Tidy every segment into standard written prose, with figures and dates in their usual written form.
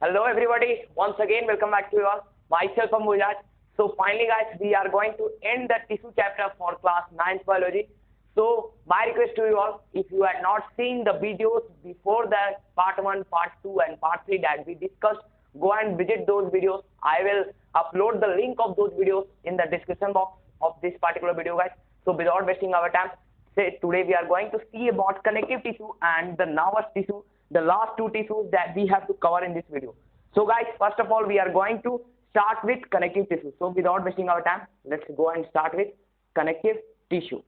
Hello everybody, once again welcome back to you all. Myself Amujaj. So finally guys, we are going to end the tissue chapter for class 9th biology. So my request to you all, if you had not seen the videos before the part 1, part 2 and part 3 that we discussed, go and visit those videos. I will upload the link of those videos in the description box of this particular video guys. So without wasting our time, today we are going to see about connective tissue and the nervous tissue, the last two tissues that we have to cover in this video. So guys, first of all, we are going to start with connective tissue. So without wasting our time, let's go and start with connective tissue.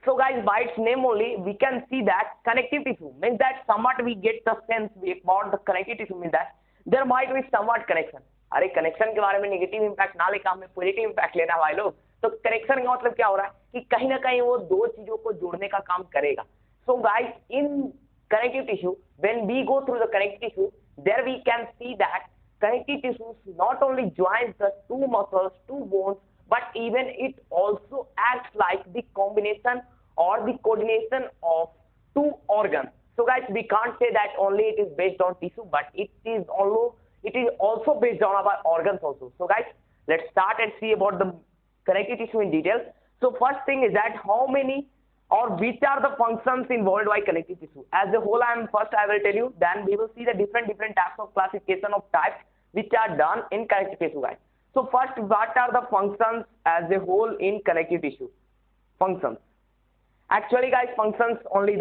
So guys, by its name only, we can see that connective tissue means that somewhat we get the sense about the connective tissue means that there might be somewhat connection. अरे connection के बारे में negative impact ना लेकर हमें positive impact लेना भाई लोग. तो कनेक्शन का मतलब क्या हो रहा है कि कहीं ना कहीं वो दो चीजों को जोड़ने का काम करेगा. So guys, in connective tissue, when we go through the connective tissue, there we can see that connective tissue not only joins the two muscles, two bones, but even it also acts like the combination or the coordination of two organs. So guys, we can't say that only it is based on tissue, but it is also based on our organs also. So guys, let's start and see about the connective tissue in detail. So first thing is that how many or which are the functions involved by connective tissue. As a whole, I will tell you, then we will see the different types of classification of types which are done in connective tissue guys. So first, what are the functions as a whole in connective tissue? Functions. Actually guys, functions only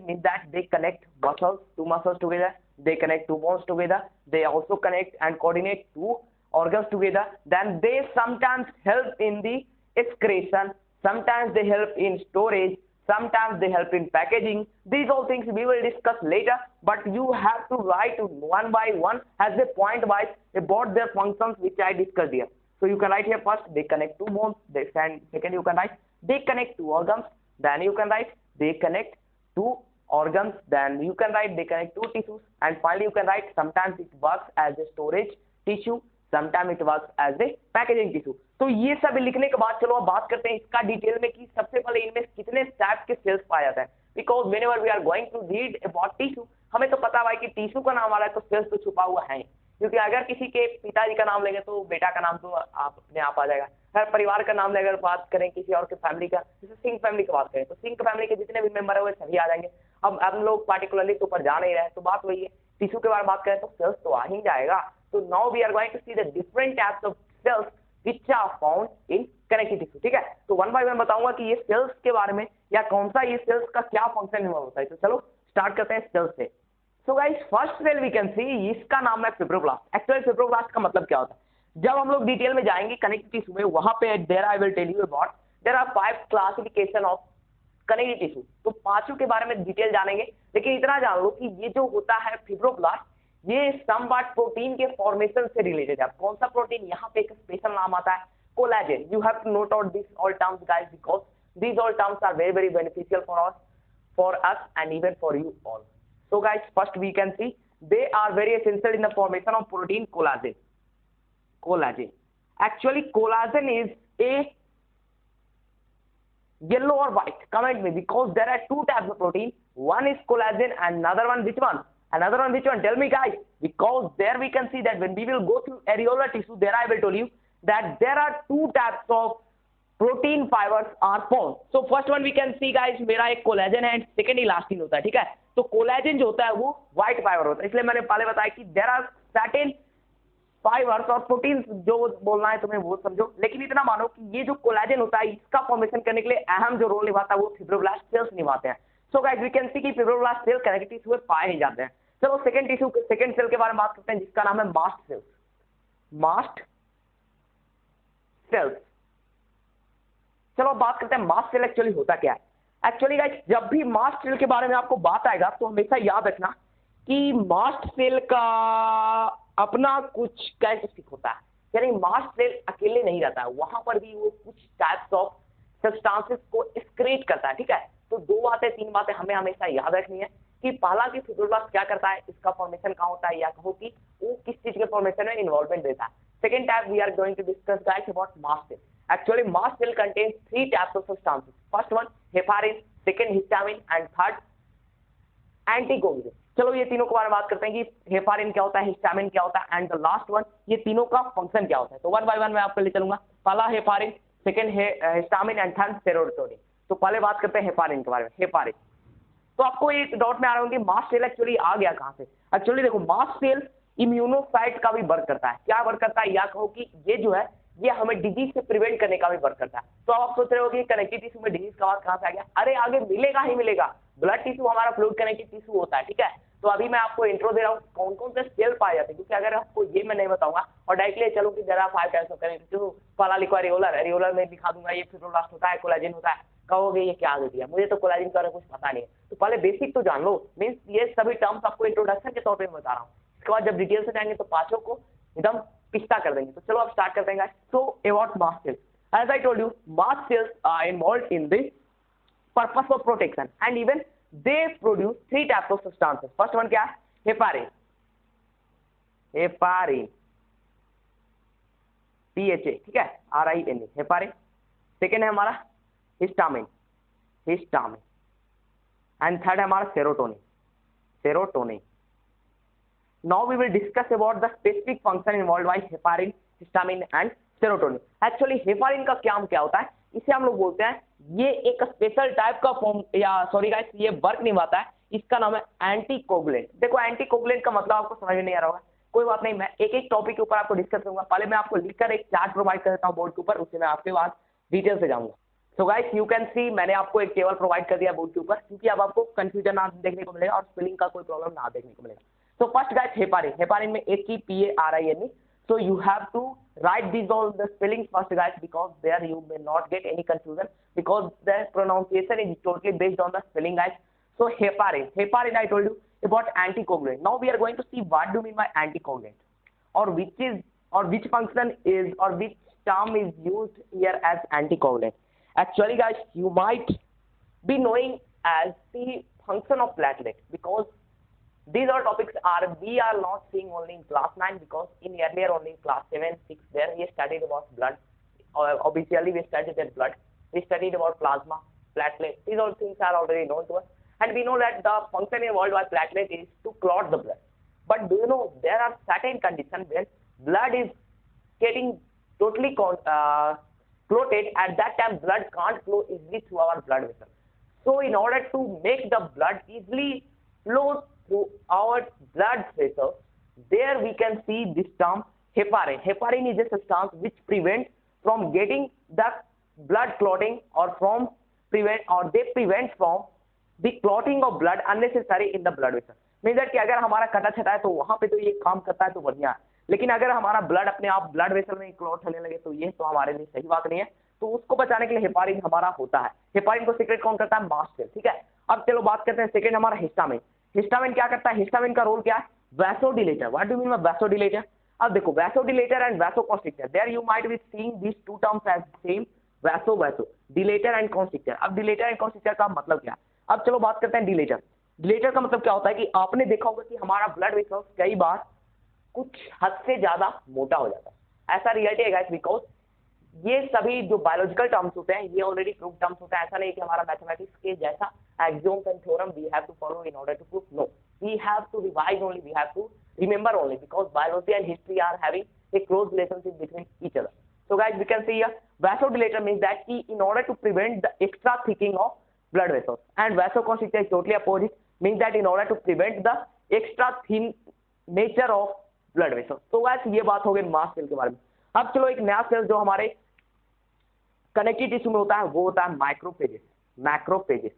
means that they connect muscles, two muscles together, they connect two bones together, they also connect and coordinate two organs together, then they sometimes help in the excretion, sometimes they help in storage, sometimes they help in packaging. These all things we will discuss later, but you have to write one by one as a point wise about their functions which I discussed here. So you can write here first, they connect two bones, second you can write, they connect two organs, then you can write, they connect two organs, then you can write, they connect two tissues, and finally you can write, sometimes it works as a storage tissue, sometimes it works as a packaging tissue. तो ये सब लिखने के बाद चलो अब बात करते हैं इसका डिटेल में कि सबसे पहले इनमें कितने टाइप के सेल्स पाया जाता है. Because whenever we are going to read about tissue, हमें तो पता है कि टिश्यू का नाम आ रहा है तो सेल्स तो छुपा हुआ है, क्योंकि अगर किसी के पिताजी का नाम लेंगे तो बेटा का नाम तो आप अपने आप आ जाएगा. अगर परिवार का नाम लेकर बात करें किसी और के फैमिली का, जैसे सिंह फैमिली की बात करें तो सिंह फैमिली के जितने भी मेंबर है वो सभी आ जाएंगे. अब हम लोग पार्टिकुलरली तो ऊपर जा नहीं रहे, तो बात वही है, टिश्यू के बारे में बात करें तो सेल्स तो आ ही जाएगा. तो now we are going to see the different types of cells which are found in connective tissue. ठीक है, तो वन बाय वन बताऊंगा कि ये सेल्स के बारे में या कौन सा ये सेल्स का क्या फंक्शन होता है. तो चलो स्टार्ट करते हैं सेल्स से. So guys, first cell we can see, इसका नाम है फिब्रोब्लास्ट. एक्चुअली फिब्रोब्लास्ट का मतलब क्या होता है, जब हम लोग डिटेल में जाएंगे कनेक्टिव टिश्यू में, वहां पे there I will tell you about there are 5 classification of connective tissue. तो पांचों के बारे में डिटेल जानेंगे, लेकिन इतना जान लो कि ये जो होता है फिब्रोब्लास्ट, ये समवट प्रोटीन के फॉर्मेशन से रिलेटेड है. कौन सा प्रोटीन, यहाँ पे एक स्पेशल नाम आता है collagen. You have to note out this all terms guys, because these all terms are very very beneficial for us and even for you all. So guys, first we can see they are very essential in the formation of protein collagen. Actually collagen is a yellow or white, comment me, because there are two types of protein. One is collagen and another one which one? Tell me guys, because there we can see that when we will go through areolar tissue, there I will tell you that there are two types of protein fibers are formed. So first one we can see guys, मेरा एक collagen है and second elastin होता है. ठीक है, तो collagen जो होता है वो व्हाइट फाइबर होता है, इसलिए मैंने पहले बताया कि देयर आर सर्टेन फाइबर्स और प्रोटीन, जो बोलना है तुम्हें वो समझो. लेकिन इतना मानो कि ये जो कोलेजन होता है इसका फॉर्मेशन करने के लिए अहम जो रोल निभाता है वो फिब्रोब्लास्ट सेल्स निभाते हैं. So guys we can see कि फिब्रोब्लास्ट सेल कनेक्टिव टिश्यू में पाए ही जाते हैं. चलो सेकेंड सेल के बारे में बात करते हैं जिसका नाम है मास्ट सेल्स. चलो बात करते हैं मास्ट सेल एक्चुअली होता क्या है. एक्चुअली गाइस, जब भी मास्ट सेल के बारे में आपको बात आएगा तो हमेशा याद रखना कि मास्ट सेल का अपना कुछ कैरेक्टरिस्टिक होता है, यानी मास्ट सेल अकेले नहीं रहता है, वहां पर भी वो कुछ टाइप्स ऑफ सब्सटेंसेस को एक्सक्रीट करता है. ठीक है, तो तीन बातें हमें हमेशा याद रखनी है कि पहला कि फिब्रोब्लास्ट क्या करता है, इसका फॉर्मेशन कहाँ होता है, या कहो कि वो किस चीज के फॉर्मेशन में इन्वॉल्वमेंट देता है. Second type we are going to discuss guys about mast cell. Actually, mast cell contains 3 types of substances. First one, heparin, second histamine, and third anticoagulant. चलो ये तीनों के बारे में बात करते हैं कि हेपारिन क्या होता है, हिस्टामिन क्या होता है, एंड द लास्ट वन ये तीनों का फंक्शन क्या होता है। तो वन बाय वन मैं आपको ले चलूंगा। पहला heparin, second histamine and third serotonin. तो पहले बात करते हैं हेपारिन के बारे में। हेपारिन तो आपको एक डाउट में आ रहा होंगे मास्ट सेल एक्चुअली आ गया कहां से। एक्चुअली देखो मास्ट सेल इम्यूनोसाइट का भी वर्क करता है। क्या वर्क करता है, या कहो कि ये जो है ये हमें डिजीज से प्रिवेंट करने का भी वर्क करता है। तो आप सोच रहे हो कि कनेक्टिव टिश्यू में डिजीज का बात कहां से आ गया। अरे आगे मिलेगा ही मिलेगा, ब्लड टिश्यू हमारा फ्लूइड कनेक्टिव टिश्यू होता है, ठीक है। तो अभी मैं आपको इंट्रो दे रहा हूँ कौन कौन से सेल पाए जाते हैं, क्योंकि अगर आपको ये मैं नहीं बताऊंगा और डायरेक्टली चलो कि there are 5 types of connective tissue, पहला लिखो एरियोलर, एरियोलर में दिखा दूंगा ये फिब्रोब्लास्ट होता है, कोलेजन होता है, कहोगे ये क्या दे दिया, मुझे तो कोलेजन के बारे में कुछ पता नहीं है। तो पहले बेसिक तो जान लो, मींस ये सभी टर्म्स आपको इंट्रोडक्शन के तौर पे बता रहा हूँ। इसके बाद जब डिटेल से जाएंगे तो पांचों को एकदम पिस्ता कर देंगे। तो चलो अब स्टार्ट करते हैं। So about mast cells, as I told you mast cells are involved in the purpose of protection and even they produce 3 types of substances. First one क्या है, हेपारिन, हेपारिन PHA, ठीक है, RINE हेपारिन। सेकेंड है हमारा histamine, histamine, and third है हमारा serotonin, serotonin. Now we will discuss about the specific function involved by heparin, histamine and serotonin. Actually heparin का काम क्या होता है, इसे हम लोग बोलते हैं ये एक स्पेशल टाइप का फॉर्म या सॉरी गाइस ये वर्क निभाता है, इसका नाम है एंटीकोगुलेंट। देखो एंटीकोगुलेंट का मतलब आपको समझ में नहीं आ रहा होगा, कोई बात नहीं, मैं एक एक टॉपिक के ऊपर आपको डिस्कस करूंगा। पहले मैं आपको लिखकर एक चार्ट प्रोवाइड कर देता हूं बोर्ड के ऊपर, उससे मैं आपके बाद डिटेल से जाऊंगा। So guys you can see मैंने आपको एक टेबल प्रोवाइड कर दिया बोर्ड के ऊपर, क्योंकि अब आपको कंफ्यूजन ना देखने को मिलेगा और स्पेलिंग का कोई प्रॉब्लम ना देखने को मिलेगा। So first guys heparin, heparin में एक ही PARINE, so you have to write these all the spellings first guys, because there you may not get any confusion because the pronunciation is totally based on the spelling guys. So heparin, heparin I told you about anticoagulant. Now we are going to see what do you mean by anticoagulant, or which function is or which term is used here as anticoagulant. Actually guys you might be knowing as the function of platelet, because these all topics we are not seeing only in class 9, because in earlier only class 7, 6 there we studied about blood, obviously we studied that blood, we studied about plasma, platelet, these all things are already known to us, and we know that the function involved by platelet is to clot the blood. But do you know there are certain conditions where blood is getting totally clotted, at that time blood can't flow easily through our blood vessel. So in order to make the blood easily flow through our blood vessels, there we can see this term heparin. Heparin is a substance which prevents from getting the blood clotting, or they prevent from the clotting of blood unnecessary in the blood vessel. Mean that कि अगर हमारा कटा छटा है तो वहां पे तो ये काम करता है तो बढ़िया है, लेकिन अगर हमारा ब्लड अपने आप ब्लड वेसल में क्लॉट होने लगे तो ये तो हमारे लिए सही बात नहीं है। तो उसको बचाने के लिए हेपारिन हमारा होता है। हेपारिन को सीक्रेट कौन करता है, मास्ट सेल, ठीक है। अब चलो बात करते हैं सेकंड हमारा हिस्टामिन। हिस्टामिन क्या करता है, हिस्टामिन का रोल क्या है, vasodilator. What do mean by vasodilator, अब देखो vasodilator and vasoconstrictor, there you might be seeing this two terms as same, vaso dilator and constrictor. अब डिलेटर एंड कॉन्स्ट्रिक्टर का मतलब क्या, अब चलो बात करते हैं डिलेटर। डिलेटर का मतलब क्या होता है कि आपने देखा होगा कि हमारा ब्लड वेसल कई बार कुछ हद से ज्यादा मोटा हो जाता है, ऐसा रियलिटी है गाइस, बिकॉज ये सभी जो बायोलॉजिकल टर्म्स होते हैं ये ऑलरेडी प्रूव टर्म्स होते हैं। ऐसा नहीं कि हमारा मैथमेटिक्स के जैसा axioms and theorem we have to follow in order to prove, no, we have to revise only, we have to remember only, because biology and history are having a close relationship between each other. So guys we can see here vasodilator means that in order to prevent the extra thickening of blood vessels, and vasoconstrictor is totally opposite, means that in order to prevent the extra thin nature of blood vessels. तो guys ये बात हो गई mast cell के बारे में। अब चलो एक नया सेल जो हमारे कनेक्टिव टिश्यू में होता है वो होता है माइक्रोफेजेस, मैक्रोफेजेस।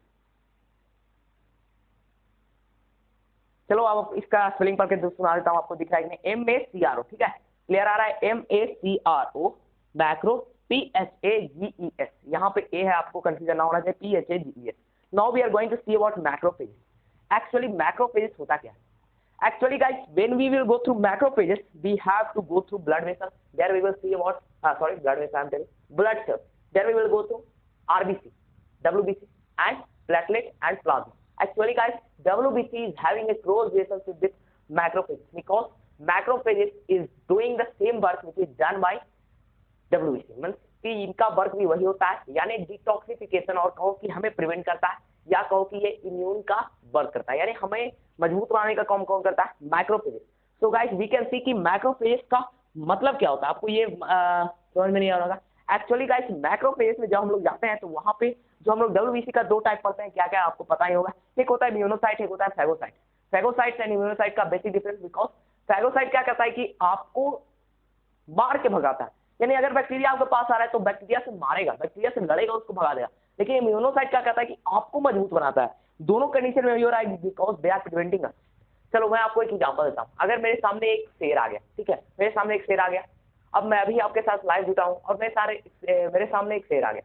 चलो अब इसका स्पेलिंग पढ़ के सुना देता हूं आपको, दिख रहा है MACRO, ठीक है, क्लियर आ रहा है, MACRO, मैक्रो, PHAGES, यहाँ पे ए है, आपको कंफ्यूजन ना होना चाहिए, PHAGES। Now we are going to see about macrophages. Actually macrophages होता क्या है, actually guys when we will go through macrophages we have to go through blood vessels, there we will see about blood vessel, I'm telling blood cells, there we will go through RBC, WBC and platelet and plasma. Actually guys WBC is having a close relationship with macrophages, because macrophages is doing the same work which is done by WBC, means कि इनका work भी वही होता है, यानी detoxification, और कहो कि हमें प्रिवेंट करता है या कहो कि ये इम्यून का वर्क करता है, यानी हमें मजबूत बनाने का काम कौन करता है, macrophages. So guys we can see कि मैक्रोफेज का मतलब क्या होता है, आपको ये समझ में नहीं आ रहा। एक्चुअली गाइस मैक्रोफेज में जब हम लोग जाते हैं तो वहां पे जो हम लोग डब्ल्यूबीसी का 2 टाइप पढ़ते हैं, क्या क्या आपको पता ही होगा। एक होता है इम्यूनोसाइट, एक होता है फैगोसाइट। फैगोसाइट एंड इम्यूनोसाइट का बेसिक डिफरेंस, बिकॉज फैगोसाइट क्या करता है कि आपको मार के भगाता है, यानी अगर बैक्टीरिया आपके पास आ रहा है तो बैक्टीरिया से मारेगा, बैक्टीरिया से लड़ेगा, उसको भगा देगा। लेकिन इम्यूनोसाइट क्या करता है कि आपको मजबूत बनाता है। दोनों कंडीशन में हो रहा है बिकॉज दे आर प्रिवेंटिंग अस। चलो मैं आपको एक एग्जांपल देता हूं। अगर मेरे सामने एक शेर आ गया, ठीक है, मेरे सामने एक शेर आ गया, अब मैं अभी आपके साथ लाइव जुटा हूं और मेरे सामने एक शेर आ गया,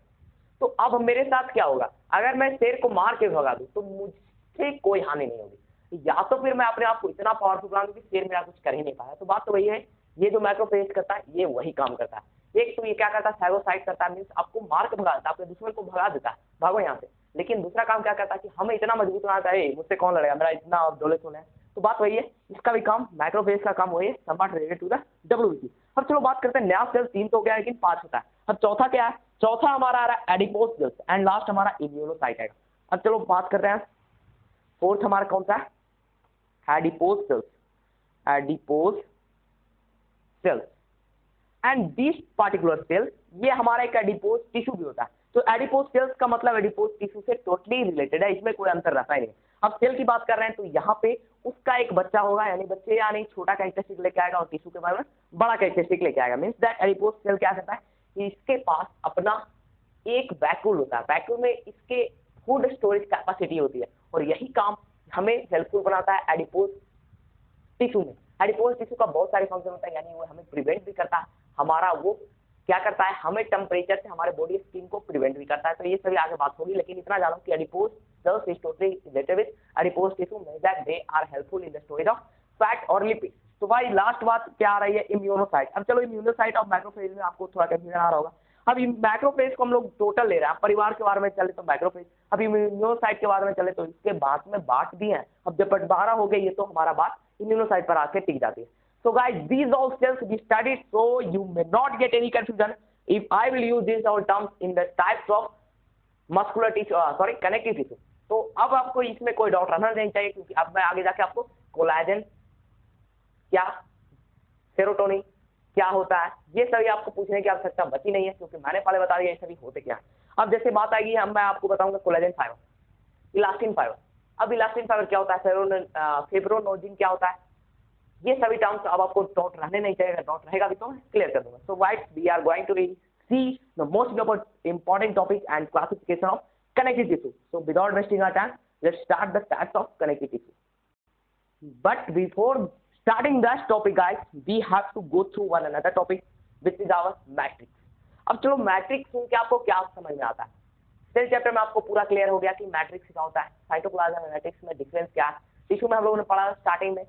तो अब मेरे साथ क्या होगा, अगर मैं शेर को मार के भगा दूं तो मुझे कोई हानि नहीं होगी, या तो फिर मैं अपने आप को इतना पावरफुल बना दूं कि शेर मेरा कुछ कर ही नहीं पाया। तो बात तो वही है, ये जो मैक्रोफेज करता है ये वही काम करता है। एक तो ये क्या करता है, फैगोसाइट करता है, मींस आपको मार के भगा देता है, अपने दुश्मन को भगा देता है, भागो यहाँ से। लेकिन दूसरा काम क्या करता है कि हमें इतना मजबूत बनाता है, मुझसे कौन लड़ेगा, मेरा इतना दौलत है। तो बात वही है, इसका भी काम मैक्रोफेज का काम वही है, somewhat related to the WBC. अब चलो बात करते हैं, नया सेल 3 तो हो गया लेकिन 5 होता है। अब चौथा क्या है, चौथा हमारा आ रहा है एडिपोज सेल्स एंड लास्ट हमारा इम्यूनोसाइट है। अब चलो बात करते हैं, फोर्थ हमारा कौन सा है, adipose cells, adipose cells and this particular cell, ये हमारा एक एडिपोज टिश्यू भी होता है। तो एडिपोज सेल्स का मतलब एडिपोज टिश्यू से टोटली रिलेटेड है, इसमें कोई अंतर रहता ही नहीं। अब सेल की बात कर रहे हैं तो यहाँ पे उसका एक बच्चा होगा, यानी बच्चे यानी छोटा कैरेक्टरिस्टिक लेके आएगा और टिश्यू के बारे में बड़ा कैरेक्टरिस्टिक लेके आएगा। मींस दैट एडिपोज सेल क्या करता है कि इसके पास अपना एक वैक्यूल होता है, वैक्यूल में इसके फूड स्टोरेज कैपेसिटी होती है, और यही काम हमें हेल्पफुल बनाता है एडिपोज टिश्यू में। एडिपोज टिश्यू का बहुत सारे फंक्शन होता है, यानी वो हमें प्रिवेंट भी करता है, हमारा वो क्या करता है, हमें टेम्परेचर से हमारे बॉडी स्किन को प्रिवेंट भी करता है। तो ये सभी आगे बात होगी, लेकिन इतना जानो कि adipose cells is totally related with adipose tissue, means that they are helpful in the storage of fat और लिपिड। तो भाई लास्ट बात क्या आ रही है, इम्यूनोसाइट। अब चलो इम्यूनोसाइट और मैक्रोफेज में आपको थोड़ा कंफ्यूजन आ रहा होगा। अब मैक्रोफेज को हम लोग टोटल ले रहे हैं, परिवार के बारे में चले तो मैक्रोफेज, अब इम्यूनोसाइट के बारे में चले तो इसके बाद में बांट दिए हैं। अब जब बंटवारा हो गया ये तो हमारा बात इम्यूनोसाइट पर आके टिक जाती है। So guys, these all cells we studied, so you may not get any confusion if I will use these all terms in the types of muscular tissue, connective tissue. तो अब आपको इसमें कोई डाउट रहना नहीं चाहिए, क्योंकि अब मैं आगे जाके आपको कोलाजन क्या, सेरोटोनिन क्या होता है, ये सभी आपको पूछने की आवश्यकता बची नहीं है, क्योंकि मैंने पहले बता दिया ये सभी होते क्या है। अब जैसे बात आएगी, मैं आपको बताऊंगा कोलाजन फाइबर, इलास्टिन फाइबर। अब इलास्टिन फाइबर क्या होता है, फिब्रोनोजिन क्या होता है, ये सभी टर्म्स अब आपको डाउट रहने नहीं चाहिए, डाउट रहेगा भी तो मैं क्लियर कर दूंगा। So guys we are going to see the most important topic and classification of connective tissue. So without wasting our time, let's start the types of connective tissue. But before starting that topic guys, we have to go through one another topic which is our matrix. अब चलो matrix सुन के आपको क्या समझ में आता है, cell chapter में आपको पूरा क्लियर हो गया कि मैट्रिक्स क्या होता है, साइटोप्लाज्म और मैट्रिक्स में डिफरेंस क्या है। टिश्यू में हम लोगों ने पढ़ा स्टार्टिंग में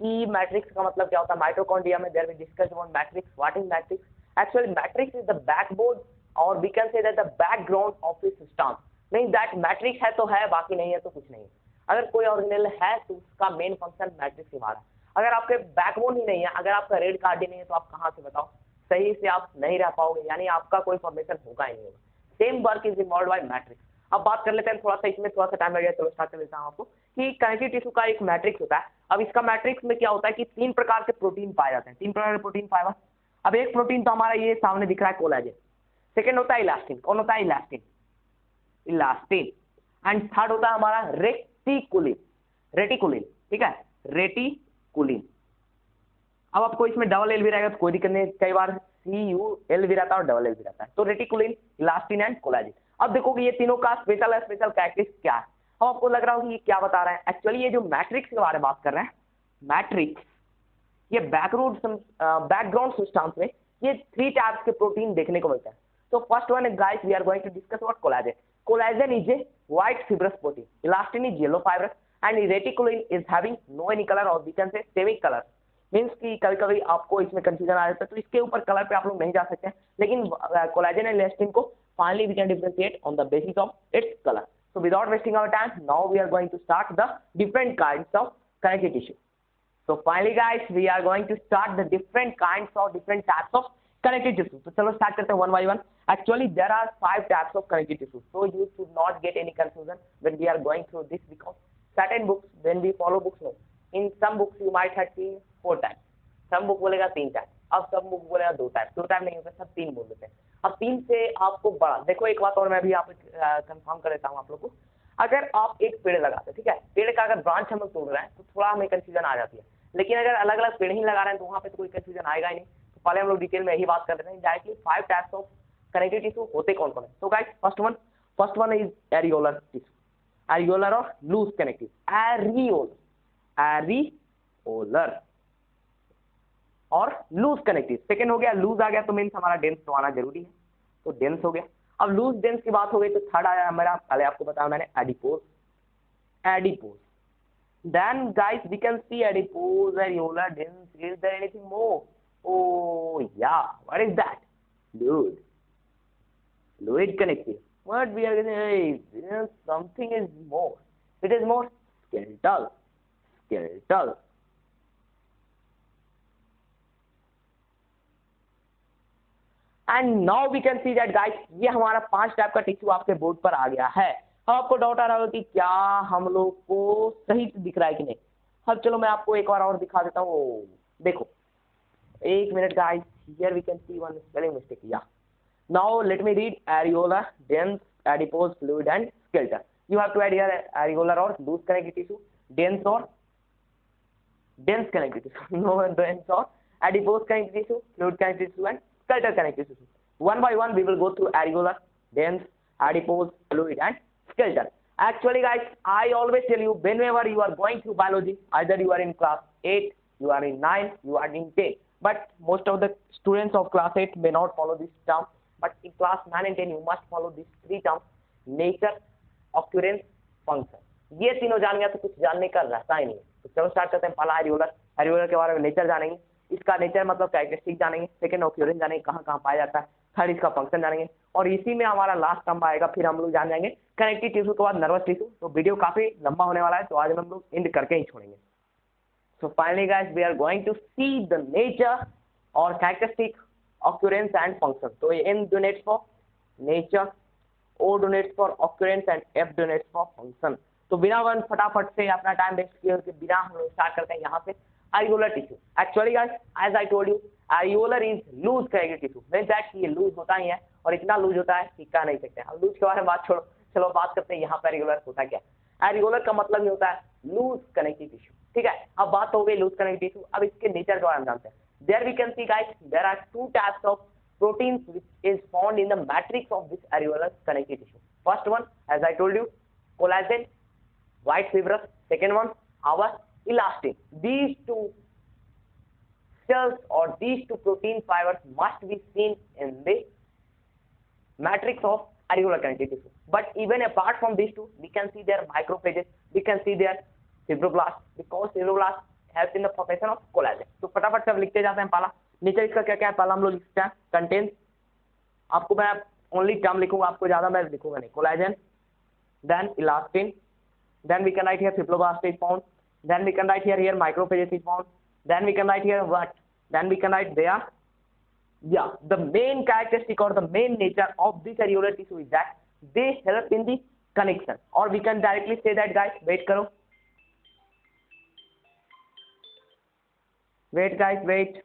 कि मैट्रिक्स का मतलब क्या होता है, माइटोकॉन्ड्रिया में there we discussed about matrix, what is matrix. Actually matrix is the backbone और we can say that the background of the system, means that matrix है तो है, बाकी नहीं है तो कुछ नहीं। अगर कोई ऑर्गेनेल है तो उसका मेन फंक्शन मैट्रिक्स निभा रहा है। अगर आपके बैकबोन ही नहीं है, अगर आपका रेड कार्ड ही नहीं है, तो आप कहाँ से बताओ, सही से आप नहीं रह पाओगे, यानी आपका कोई फॉर्मेशन होगा ही नहीं होगा। Same work is involve by matrix. अब बात कर लेते हैं थोड़ा सा, इसमें थोड़ा सा टाइम लगेगा, चलो स्टार्ट कर लेता हूं आपको कि कनेक्टिव टिश्यू का एक मैट्रिक्स होता है। अब इसका मैट्रिक्स में क्या होता है कि 3 प्रकार के प्रोटीन पाए जाते हैं, 3 प्रकार के प्रोटीन फाइबर। अब एक प्रोटीन तो हमारा ये सामने दिख रहा है कोलाजन, सेकंड होता है इलास्टिन, कौन होता है इलास्टिन, इलास्टिन, एंड थर्ड होता है हमारा रेटिकुलिन, रेटिकुलिन, ठीक है, रेटिकुलिन। अब आपको इसमें डबल एल भी रहेगा तो कोई दिक्कत नहीं, कई बार CUL भी रहता है और डबल एल भी रहता है। तो रेटिकुलिन, इलास्टिन एंड कोलाजन। अब देखो कि ये तीनों का स्पेशल कैरेक्टरिस्टिक क्या है। अब आपको लग रहा होगा ये क्या बता रहे हैं, एक्चुअली ये जो मैट्रिक्स के बारे में बात कर रहे हैं, मैट्रिक्स ये बैकग्राउंड सिस्टम्स में ये 3 टाइप्स के प्रोटीन देखने को मिलते हैं। तो first one guys we are going to discuss about collagen. Collagen is a white fibrous protein, elastin is yellow fibrous and reticulin is having no any colour और we can say semi colour, means कि कभी कभी आपको इसमें confusion आ जाता है, तो इसके ऊपर कलर पे आप लोग नहीं जा सकते हैं, लेकिन कोलाजन एंड इलास्टिन को finally we can differentiate on the basis of its color. So without wasting our time, now we are going to start the different kinds of connective tissue. So finally guys, we are going to start the different kinds of different types of connective tissue. तो चलो start करते हैं one by one. Actually there are 5 types of connective tissue, so you should not get any confusion when we are going through this, because certain books when we follow books, no, in some books you might have seen 4 types, some book बोलेगा 3 type, अब सब book बोलेगा 2 type, 2 type नहीं होता, सब 3 बोल देते हैं. अब 3 से आपको बड़ा देखो. एक बात और मैं भी यहाँ पे कंफर्म कर देता हूँ आप लोग को. अगर आप एक पेड़ लगाते हैं, ठीक है, पेड़ का अगर ब्रांच हम लोग तोड़ रहे हैं तो थोड़ा हमें कंफ्यूजन आ जाती है, लेकिन अगर अलग अलग पेड़ ही लगा रहे हैं तो वहाँ पे तो कोई कंफ्यूजन आएगा ही नहीं. तो पहले हम लोग डिटेल में यही बात कर देते हैं directly 5 types of connective tissue होते कौन कौन है. तो guys first one is areolar tissue, areolar और लूज कनेक्टिव. एरियोलर और लूज कनेक्टिव. सेकंड हो गया लूज आ गया तो मीन्स हमारा डेंस तो आना जरूरी है, तो डेंस हो गया. अब लूज डेंस की बात हो गई तो थर्ड आया हमारा, पहले आपको बताया मैंने, adipose. Then guys we can see adipose, areolar, dense. Is there anything more? Oh yeah, what is that? Fluid connective. What we are going to say, something is more. It is more skeletal. And now we can see that guys, ये हमारा 5 type का tissue आपके board पर आ गया है. अब आपको doubt आ रहा होगा कि क्या हम लोग को सही से दिख रहा है कि नहीं. अब चलो मैं आपको एक बार और दिखा देता हूँ. देखो एक minute guys, here we can see one spelling mistake. Yeah, now let me read areola, dense, adipose, fluid and skeletal. You have to add here areolar or loose connective tissue, dense or dense connective tissue, no, dense or adipose connective tissue, fluid connective tissue and skeletal connective tissue. One by one we will go through areolar, dense, adipose, fluid and skeletal. Actually guys, I always tell you, whenever you are going through biology, either you are in class 8, you are in 9, you are in 10, but most of the students of class 8 may not follow this term, but in class 9 and 10 you must follow these 3 terms: nature, occurrence, function. ये तीनों जान गया तो कुछ जानने का रहता ही नहीं. तो चलो स्टार्ट करते हैं. पहला एरियोलर के बारे में नेचर जानेंगे, इसका नेचर मतलब कैरेक्टरिस्टिक जानेंगे. सेकंड ऑक्यूरेंस जानेंगे, कहाँ कहाँ पाया जाता है. थर्ड इसका फंक्शन जानेंगे, और इसी में हमारा लास्ट टर्म आएगा. फिर हम लोग जान जाएंगे कनेक्टिव टिश्यू के बाद नर्वस टिश्यू. तो वीडियो काफी लंबा होने वाला है, तो आज हम लोग एंड करके ही छोड़ेंगे. So finally guys, we are going to see the nature or characteristic, occurrence and function. So N donates for nature, O donates for occurrence and F donates for function. तो बिना वन फटाफट से अपना time waste किए के बिना हम लोग स्टार्ट करते हैं यहाँ से areolar tissue. Actually guys as I told you, areolar is loose connective tissue. Means that ये लूज होता ही है, और इतना लूज होता है कि कह नहीं सकते. हम लूज के बारे में बात छोड़ो, चलो बात करते हैं यहाँ पर एरियोलर होता क्या. एरियोलर का मतलब ये होता है लूज कनेक्टिव टिश्यू. ठीक है, अब बात हो गई लूज कनेक्टिव टिश्यू. अब इसके नेचर के बारे में जानते हैं. There we can see guys, there are 2 types of proteins which is found in the matrix of this areolar connective tissue. First one, as I told you, collagen, white fibrous. Second one, our elastin. These 2 cells or these 2 protein fibers must be seen in the matrix of areolar connective tissue. But even apart from these 2, we can see their macrophages, we can see their fibroblasts, because fibroblasts help in the formation of collagen. तो फटाफट से अब लिखते जाते हैं. पहला nature इसका क्या क्या है, पहला हम लोग लिखते हैं कंटेंट. आपको मैं ओनली टर्म लिखूंगा, आपको ज्यादा मैं लिखूंगा नहीं. Collagen, then elastin, then we can write here fibroblast is found, then we can write here microphages is found, then we can write here what, then we can write there. Yeah, the main characteristic or the main nature of this areolar tissue is that they help in the connection, or we can directly say that guys, wait karo, wait guys, wait.